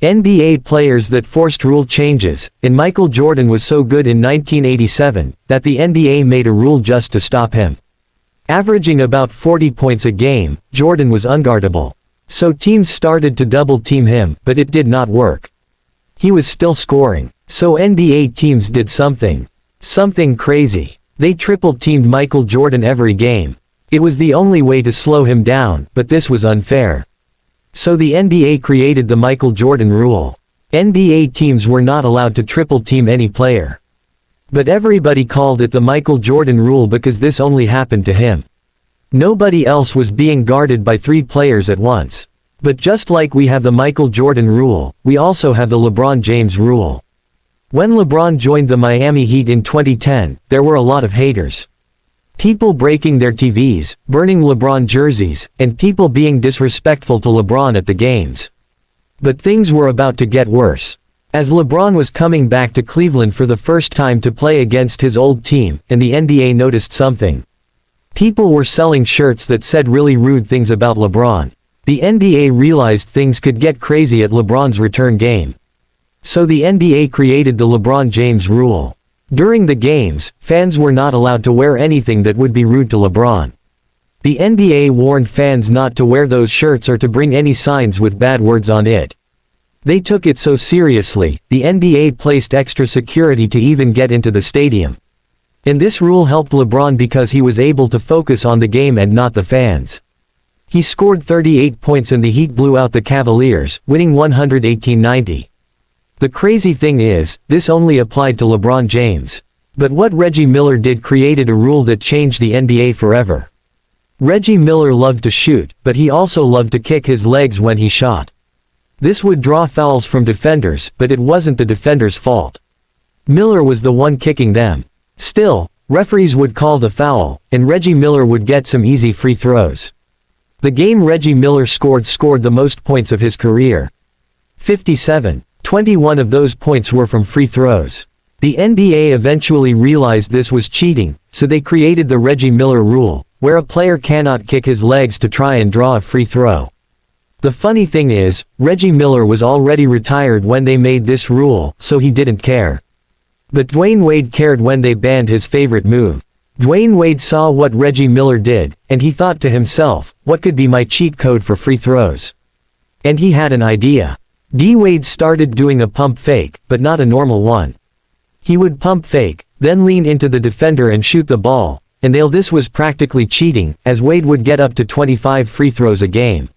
NBA players that forced rule changes, and Michael Jordan was so good in 1987, that the NBA made a rule just to stop him. Averaging about 40 points a game, Jordan was unguardable. So teams started to double-team him, but it did not work. He was still scoring. So NBA teams did something crazy. They triple-teamed Michael Jordan every game. It was the only way to slow him down, but this was unfair. So the NBA created the Michael Jordan rule. NBA teams were not allowed to triple-team any player. But everybody called it the Michael Jordan rule because this only happened to him. Nobody else was being guarded by 3 players at once. But just like we have the Michael Jordan rule, we also have the LeBron James rule. When LeBron joined the Miami Heat in 2010, there were a lot of haters. People breaking their TVs, burning LeBron jerseys, and people being disrespectful to LeBron at the games. But things were about to get worse. As LeBron was coming back to Cleveland for the first time to play against his old team, and the NBA noticed something. People were selling shirts that said really rude things about LeBron. The NBA realized things could get crazy at LeBron's return game. So the NBA created the LeBron James rule. During the games, fans were not allowed to wear anything that would be rude to LeBron. The NBA warned fans not to wear those shirts or to bring any signs with bad words on it. They took it so seriously, the NBA placed extra security to even get into the stadium. And this rule helped LeBron because he was able to focus on the game and not the fans. He scored 38 points and the Heat blew out the Cavaliers, winning 118-90. The crazy thing is, this only applied to LeBron James. But what Reggie Miller did created a rule that changed the NBA forever. Reggie Miller loved to shoot, but he also loved to kick his legs when he shot. This would draw fouls from defenders, but it wasn't the defender's fault. Miller was the one kicking them. Still, referees would call the foul, and Reggie Miller would get some easy free throws. The game Reggie Miller scored the most points of his career. 57. 21 of those points were from free throws. The NBA eventually realized this was cheating, so they created the Reggie Miller rule, where a player cannot kick his legs to try and draw a free throw. The funny thing is, Reggie Miller was already retired when they made this rule, so he didn't care. But Dwayne Wade cared when they banned his favorite move. Dwayne Wade saw what Reggie Miller did, and he thought to himself, what could be my cheat code for free throws? And he had an idea. D-Wade started doing a pump fake, but not a normal one. He would pump fake, then lean into the defender and shoot the ball, and this was practically cheating, as Wade would get up to 25 free throws a game.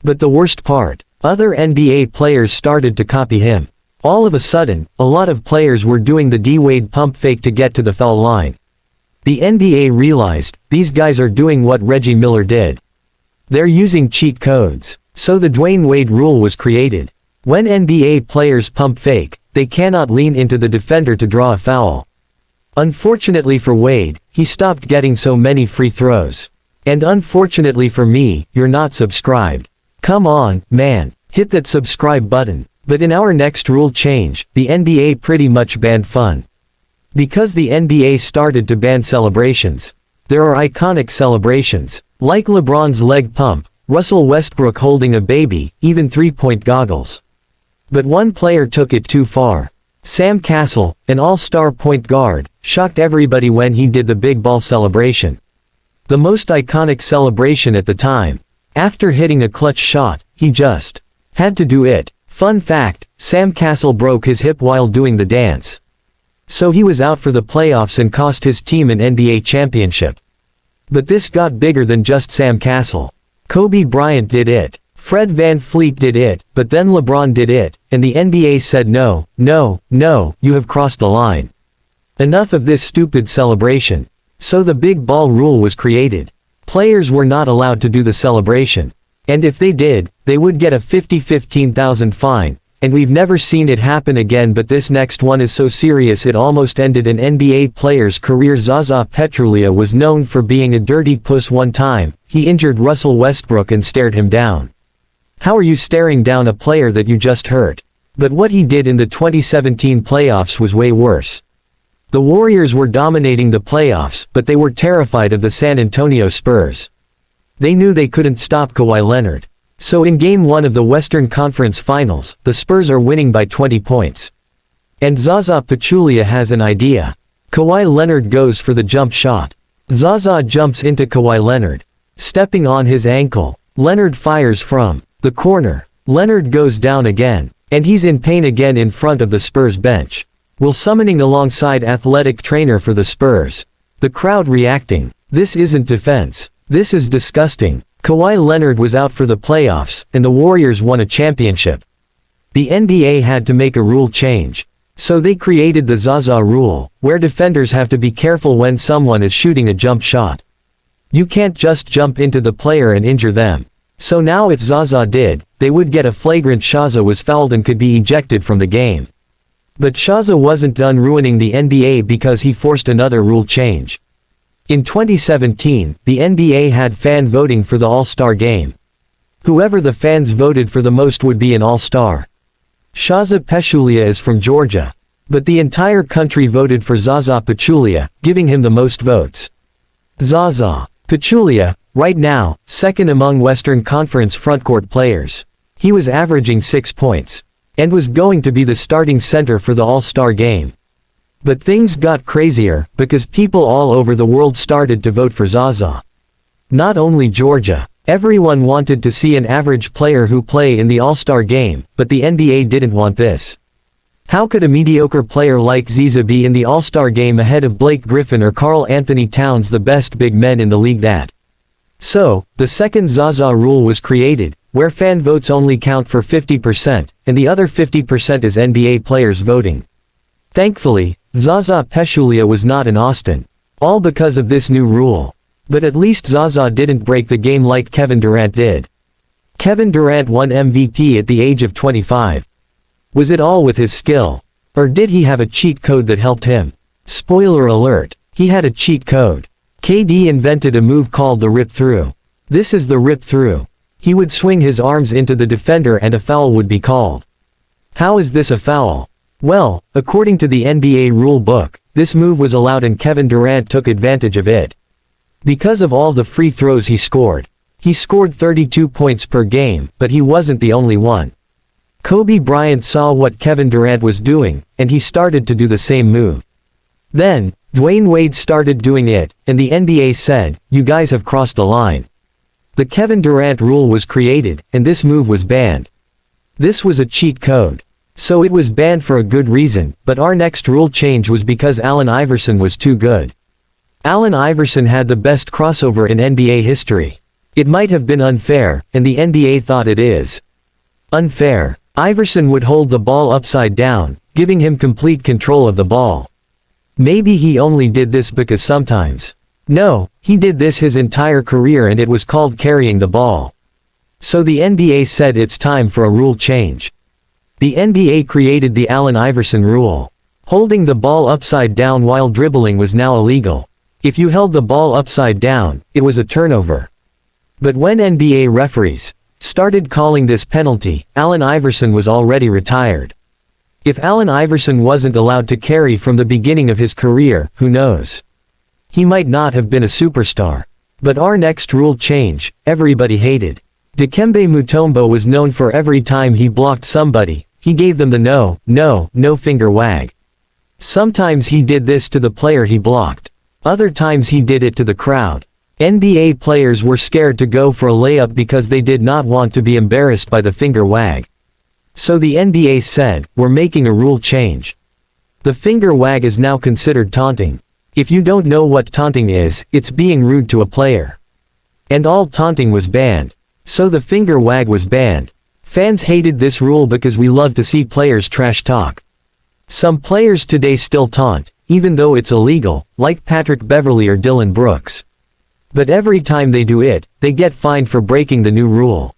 But the worst part, other NBA players started to copy him. All of a sudden, a lot of players were doing the D-Wade pump fake to get to the foul line. The NBA realized, these guys are doing what Reggie Miller did. They're using cheat codes. So the Dwayne Wade rule was created. When NBA players pump fake, they cannot lean into the defender to draw a foul. Unfortunately for Wade, he stopped getting so many free throws. And unfortunately for me, you're not subscribed. Come on, man, hit that subscribe button. But in our next rule change, the NBA pretty much banned fun. Because the NBA started to ban celebrations. There are iconic celebrations, like LeBron's leg pump, Russell Westbrook holding a baby, even three-point goggles. But one player took it too far. Sam Cassell, an all-star point guard, shocked everybody when he did the big ball celebration. The most iconic celebration at the time. After hitting a clutch shot, he just had to do it. Fun fact, Sam Cassell broke his hip while doing the dance. So he was out for the playoffs and cost his team an NBA championship. But this got bigger than just Sam Cassell. Kobe Bryant did it. Fred VanVleet did it, but then LeBron did it, and the NBA said no, no, no, you have crossed the line. Enough of this stupid celebration. So the big ball rule was created. Players were not allowed to do the celebration. And if they did, they would get a $15,000 fine, and we've never seen it happen again. But this next one is so serious it almost ended an NBA player's career. Zaza Pachulia was known for being a dirty puss one time. He injured Russell Westbrook and stared him down. How are you staring down a player that you just hurt? But what he did in the 2017 playoffs was way worse. The Warriors were dominating the playoffs, but they were terrified of the San Antonio Spurs. They knew they couldn't stop Kawhi Leonard. So in Game 1 of the Western Conference Finals, the Spurs are winning by 20 points. And Zaza Pachulia has an idea. Kawhi Leonard goes for the jump shot. Zaza jumps into Kawhi Leonard. Stepping on his ankle, Leonard fires from the corner. Leonard goes down again. And he's in pain again in front of the Spurs bench. Will summoning alongside athletic trainer for the Spurs. The crowd reacting. This isn't defense. This is disgusting. Kawhi Leonard was out for the playoffs, and the Warriors won a championship. The NBA had to make a rule change. So they created the Zaza rule, where defenders have to be careful when someone is shooting a jump shot. You can't just jump into the player and injure them. So now if Zaza did, they would get a flagrant. Zaza was fouled and could be ejected from the game. But Zaza wasn't done ruining the NBA because he forced another rule change. In 2017, the NBA had fan voting for the All-Star game. Whoever the fans voted for the most would be an All-Star. Zaza Pachulia is from Georgia. But the entire country voted for Zaza Pachulia, giving him the most votes. Zaza Pachulia, right now, second among Western Conference frontcourt players. He was averaging 6 points. And was going to be the starting center for the All-Star game. But things got crazier, because people all over the world started to vote for Zaza. Not only Georgia. Everyone wanted to see an average player who play in the All-Star game, but the NBA didn't want this. How could a mediocre player like Zaza be in the All-Star game ahead of Blake Griffin or Karl Anthony Towns, the best big men in the league? So, the second Zaza rule was created, where fan votes only count for 50%, and the other 50% is NBA players voting. Thankfully, Zaza Pachulia was not in Austin. All because of this new rule. But at least Zaza didn't break the game like Kevin Durant did. Kevin Durant won MVP at the age of 25. Was it all with his skill? Or did he have a cheat code that helped him? Spoiler alert, he had a cheat code. KD invented a move called the rip-through. This is the rip-through. He would swing his arms into the defender and a foul would be called. How is this a foul? Well, according to the NBA rule book, this move was allowed and Kevin Durant took advantage of it. Because of all the free throws he scored. He scored 32 points per game, but he wasn't the only one. Kobe Bryant saw what Kevin Durant was doing, and he started to do the same move. Then, Dwayne Wade started doing it, and the NBA said, "You guys have crossed the line." The Kevin Durant rule was created, and this move was banned. This was a cheat code. So it was banned for a good reason, but our next rule change was because Allen Iverson was too good. Allen Iverson had the best crossover in NBA history. It might have been unfair, and the NBA thought it is. Unfair. Iverson would hold the ball upside down, giving him complete control of the ball. Maybe he only did this because sometimes. No, he did this his entire career and it was called carrying the ball. So the NBA said it's time for a rule change. The NBA created the Allen Iverson rule. Holding the ball upside down while dribbling was now illegal. If you held the ball upside down, it was a turnover. But when NBA referees started calling this penalty, Allen Iverson was already retired. If Allen Iverson wasn't allowed to carry from the beginning of his career, who knows? He might not have been a superstar. But our next rule change, everybody hated. Dikembe Mutombo was known for every time he blocked somebody, he gave them the no finger wag. Sometimes he did this to the player he blocked. Other times he did it to the crowd. NBA players were scared to go for a layup because they did not want to be embarrassed by the finger wag. So the NBA said, "We're making a rule change." The finger wag is now considered taunting. If you don't know what taunting is, it's being rude to a player. And all taunting was banned. So the finger wag was banned. Fans hated this rule because we love to see players trash talk. Some players today still taunt, even though it's illegal, like Patrick Beverley or Dylan Brooks. But every time they do it, they get fined for breaking the new rule.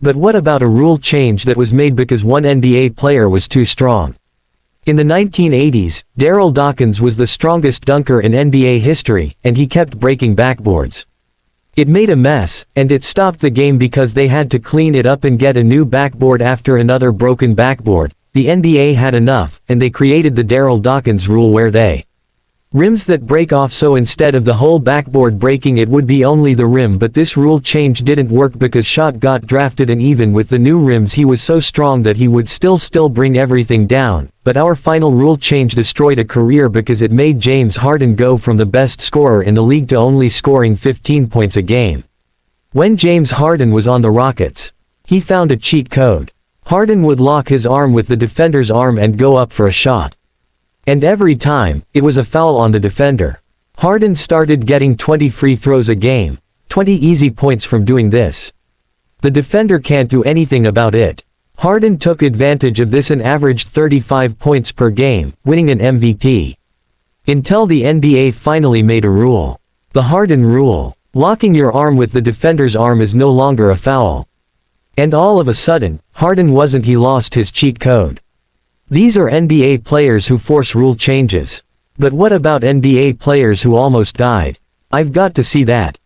But what about a rule change that was made because one NBA player was too strong? In the 1980s, Darryl Dawkins was the strongest dunker in NBA history, and he kept breaking backboards. It made a mess, and it stopped the game because they had to clean it up and get a new backboard after another broken backboard. The NBA had enough, and they created the Darryl Dawkins rule where they Rims that break off, so instead of the whole backboard breaking it would be only the rim, but this rule change didn't work because Shot got drafted, and even with the new rims he was so strong that he would still bring everything down. But our final rule change destroyed a career because it made James Harden go from the best scorer in the league to only scoring 15 points a game. When James Harden was on the Rockets, he found a cheat code. Harden would lock his arm with the defender's arm and go up for a shot. And every time, it was a foul on the defender. Harden started getting 20 free throws a game, 20 easy points from doing this. The defender can't do anything about it. Harden took advantage of this and averaged 35 points per game, winning an MVP. Until the NBA finally made a rule. The Harden rule. Locking your arm with the defender's arm is no longer a foul. And all of a sudden, Harden wasn't, he lost his cheat code. These are NBA players who force rule changes. But what about NBA players who almost died? I've got to see that.